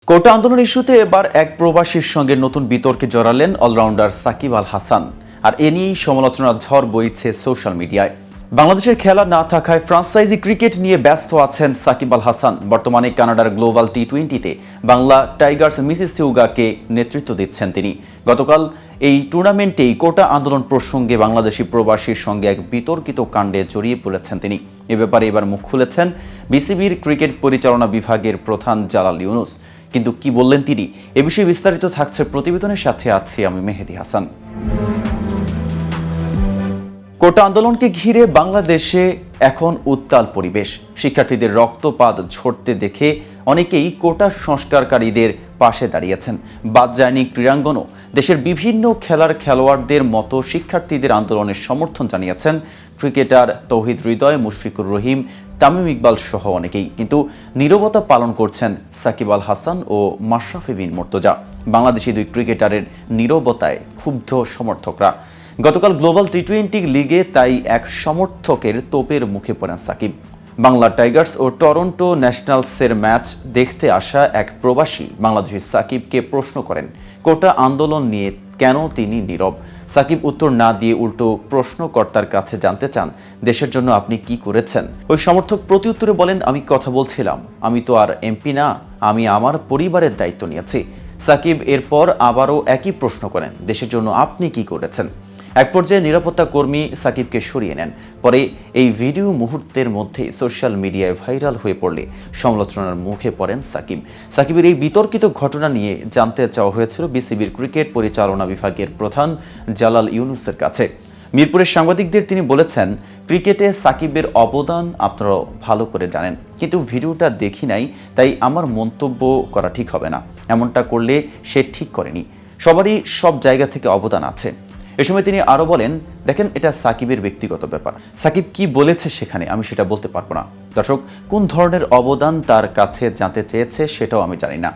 কোটা আন্দোলন ইস্যুতে এবার এক প্রবাসীর সঙ্গে নতুন বিতর্কে জড়ালেন অলরাউন্ডার সাকিব আল হাসান। আর এ নিয়েই সমালোচনার ঝড় বইছে সোশ্যাল মিডিয়ায়। বাংলাদেশের খেলা না থাকায় ফ্রাঞ্চাইজি ক্রিকেট নিয়ে ব্যস্ত আছেন সাকিব আল হাসান। বর্তমানে কানাডার গ্লোবাল টি-20-তে বাংলা টাইগার্স মিসিসিউগাকে নেতৃত্ব দিচ্ছেন তিনি। গতকাল এই টুর্নামেন্টেই কোটা আন্দোলন প্রসঙ্গে বাংলাদেশি প্রবাসীর সঙ্গে এক বিতর্কিত কাণ্ডে জড়িয়ে পড়েছেন তিনি। এ ব্যাপারে এবার মুখ খুলেছেন বিসিবির ক্রিকেট পরিচালনা বিভাগের প্রধান জালাল ইউনুস। কিন্তু কি বললেন তিনি, এ বিষয়ে বিস্তারিত থাকছে প্রতিবেদনের সাথে আছি আমি মেহেদি হাসান। কোটা আন্দোলনকে ঘিরে বাংলাদেশে এখন উত্তাল পরিবেশ। শিক্ষার্থীদের রক্তপাত ঝরতে দেখে অনেকেই কোটা সংস্কারকারীদের পাশে দাঁড়িয়েছেন। বাদ যায়নি ক্রীড়াঙ্গনও। দেশের বিভিন্ন খেলার খেলোয়াড়দের মতো শিক্ষার্থীদের আন্দোলনের সমর্থন জানিয়েছেন ক্রিকেটার তৌহিদ হৃদয়, মুশফিকুর রহিম, তামিম ইকবাল সহ অনেকেই। কিন্তু নীরবতা পালন করছেন সাকিব আল হাসান ও মাশরাফি বিন মুর্তজা। বাংলাদেশি দুই ক্রিকেটারের নীরবতায় ক্ষুব্ধ সমর্থকরা। গতকাল গ্লোবাল টি-20 লিগে তাই এক সমর্থকের তোপের মুখে পড়েন সাকিব। বাংলা টাইগার্স ও টরন্টো ন্যাশনালসের ম্যাচ দেখতে আসা এক প্রবাসী বাংলাদেশি সাকিবকে প্রশ্ন করেন কোটা আন্দোলন নিয়ে কেন তিনি নীরব। সাকিব উত্তর না দিয়ে উল্টো প্রশ্নকর্তার কাছে জানতে চান, দেশের জন্য আপনি কি করেছেন। ওই সমর্থক প্রতিউত্তরে বলেন, আমি কথা বলছিলাম, আমি তো আর এমপি না, আমি আমার পরিবারের দায়িত্ব নিয়েছি। সাকিব এরপর আবারও একই প্রশ্ন করেন, দেশের জন্য আপনি কি করেছেন। এক পর্যায়ে নিরাপত্তা কর্মী সাকিবকে সরিয়ে নেন। পরে এই ভিডিও মুহূর্তের মধ্যে সোশ্যাল মিডিয়ায় ভাইরাল হয়ে পড়লে সমালোচনার মুখে পড়েন সাকিব। সাকিবের এই বিতর্কিত ঘটনা নিয়ে জানতে চাওয়া হয়েছিল বিসিবির ক্রিকেট পরিচালনা বিভাগের প্রধান জালাল ইউনুসের কাছে। মিরপুরের সাংবাদিকদের তিনি বলেছেন, ক্রিকেটে সাকিবের অবদান আপনারা ভালো করে জানেন, কিন্তু ভিডিওটা দেখি নাই, তাই আমার মন্তব্য করা ঠিক হবে না। এমনটা করলে সে ঠিক করেনি, সবারই সব জায়গা থেকে অবদান আছে। এ সময় তিনি আরও বলেন, দেখেন, এটা সাকিবের ব্যক্তিগত ব্যাপার, সাকিব কি বলেছে সেখানে আমি সেটা বলতে পারবো না। দর্শক, কোন ধরনের অবদান তার কাছে জানতে চেয়েছে সেটাও আমি জানি না।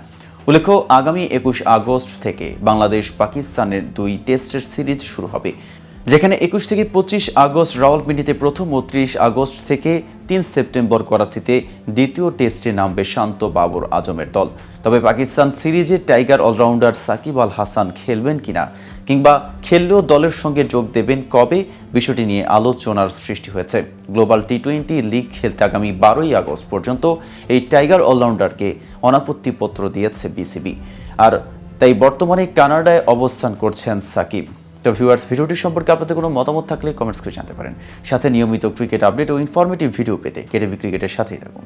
উল্লেখ্য, আগামী 21 আগস্ট থেকে বাংলাদেশ পাকিস্তানের 2 টেস্টের সিরিজ শুরু হবে, যেখানে 21 থেকে 25 আগস্ট রাওয়ালপিন্ডিতে প্রথম ও 30 আগস্ট থেকে 3 সেপ্টেম্বর করাচিতে দ্বিতীয় টেস্টে নামবে শান্ত বাবর আজমের দল। তবে পাকিস্তান সিরিজে টাইগার অলরাউন্ডার সাকিব আল হাসান খেলবেন কিনা, কিংবা খেললেও দলের সঙ্গে যোগ দেবেন কবে, বিষয়টি নিয়ে আলোচনার সৃষ্টি হয়েছে। গ্লোবাল টি-20 লিগ খেলতে আগামী 12ই আগস্ট পর্যন্ত এই টাইগার অলরাউন্ডারকে অনাপত্তিপত্র দিয়েছে বিসিবি। আর তাই বর্তমানে কানাডায় অবস্থান করছেন সাকিব। তো ভিউয়ার্স, ভিডিওটি সম্পর্কে আপনাদের কোনো মতামত থাকলে কমেন্টস করে জানাতে পারেন। সাথে নিয়মিত ক্রিকেট আপডেট ও ইনফরমেটিভ ভিডিও পেতে কেটিভি ক্রিকেটের সাথেই থাকুন।